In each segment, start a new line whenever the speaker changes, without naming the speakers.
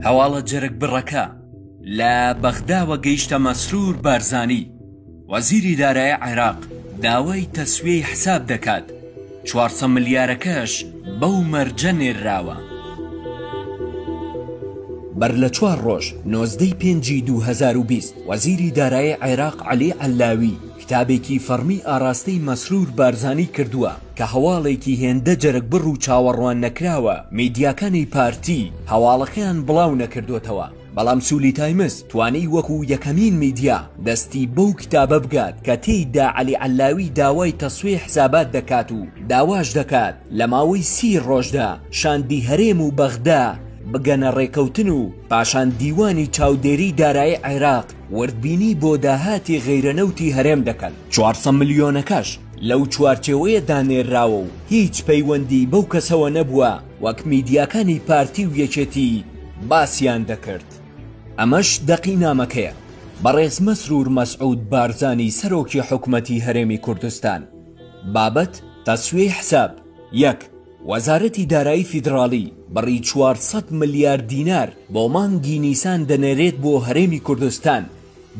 هەواڵە جەرگ بڕەکە لە بەغداوە گەیشتە مەسرور بارزانی. وەزیری دارایی عێراق داوای تەسویەی حساب دەکات، 400 ملیارەکەش بەو مەرجە نێرراوە. بەر لە 4 ڕۆژ 19 پێنجی 2020 وەزیری دارایی عێراق عەلی عەلاوی کتابێکی فەرمی ئاراستەی مەسرور بارزانی کردووە کە هەواڵێکی هێندە جەرگ بڕ و چاوەڕوان نەکراوە میدیاکانی پارتی هەواڵەکەیان بڵاو نەکردوتەوە. بەڵام سولی تایمز توانی وەکو یەکەمین میدیا دەستی بەو کتابە بگات کە تێیدا عەلی عەلاوی داوای تەسویە حسابات دەکات و داواش دەکات لە ماوەی 30 ڕۆژدا شاندی هەرێم و بەغدا بگەنە ڕێکەوتن و پاشان دیوانی چاودێری دارایی عێراق وردبینی بۆ داهاتی غەیرەنەوتی هەرێم دەکەن. 400 ملیۆنەکەش لەو چوارچێوەیە دانێراوە و هیچ پەیوەندی بەو کەسەوە نەبووە وەک میدیاکانی پارتی و یەکێتی باسییان دەکرد. ئەمەش دەقینامەکەیە. بەڕێز مەسرور مەسعود بارزانی سەرۆکی حکومەتی هەرێمی کوردستان. بابەت تەسویەی حساب. 1. وەزارەتی دارایی فیدراڵی بڕی 400 ملیار دینار بۆ مانگی نیسان دەنێرێت بۆ هەرێمی کوردستان.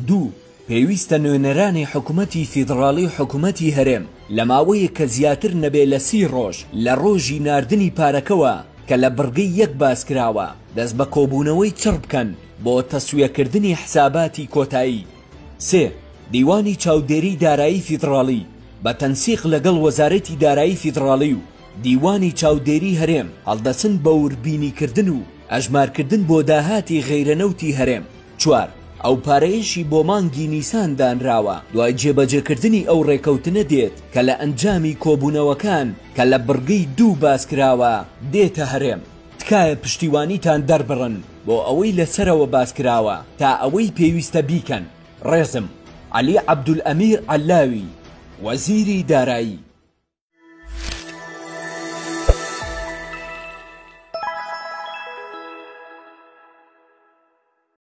2. پێویستە نوێنەرانی حکومەتی فیدراڵی و حکومەتی هەرێم لە ماوەیە کە زیاتر نەبێ لە 30 ڕۆژ لە ڕۆژی ناردنی پارەکەوە کە لە بڕگەی 1 باسکراوە دەست بە کۆبوونەوەی چڕ بکەن بۆ تەسویەکردنی حساباتی کۆتایی. 3. دیوانی چاودێری دارایی فیدراڵی بە تەنسیق لەگەڵ وەزارەتی دارایی فیدراڵی و دیوانی چاودێری هەرێم هەڵدەچن بە وربینیکردن و ئەژمارکردن بۆ داهاتی غەیرەنەوتی هەرێم. 4. ئەو پارەیەشی بۆ مانگی نیسان دانراوە دوای جێبەجێکردنی ئەو ڕێکەوتنە دێت کە لە ئەنجامی کۆبوونەوەکان کە لە بڕگەی 2 باسکراوە دێتە هەرێم. تکایە پشتیوانیتان دەربڕن بۆ ئەوەی لەسەرەوە باسکراوە تا ئەوەی پێویستە بیکەن. ڕێزم عەلی عەبدولئەمیر عەلاوی، وەزیری دارایی.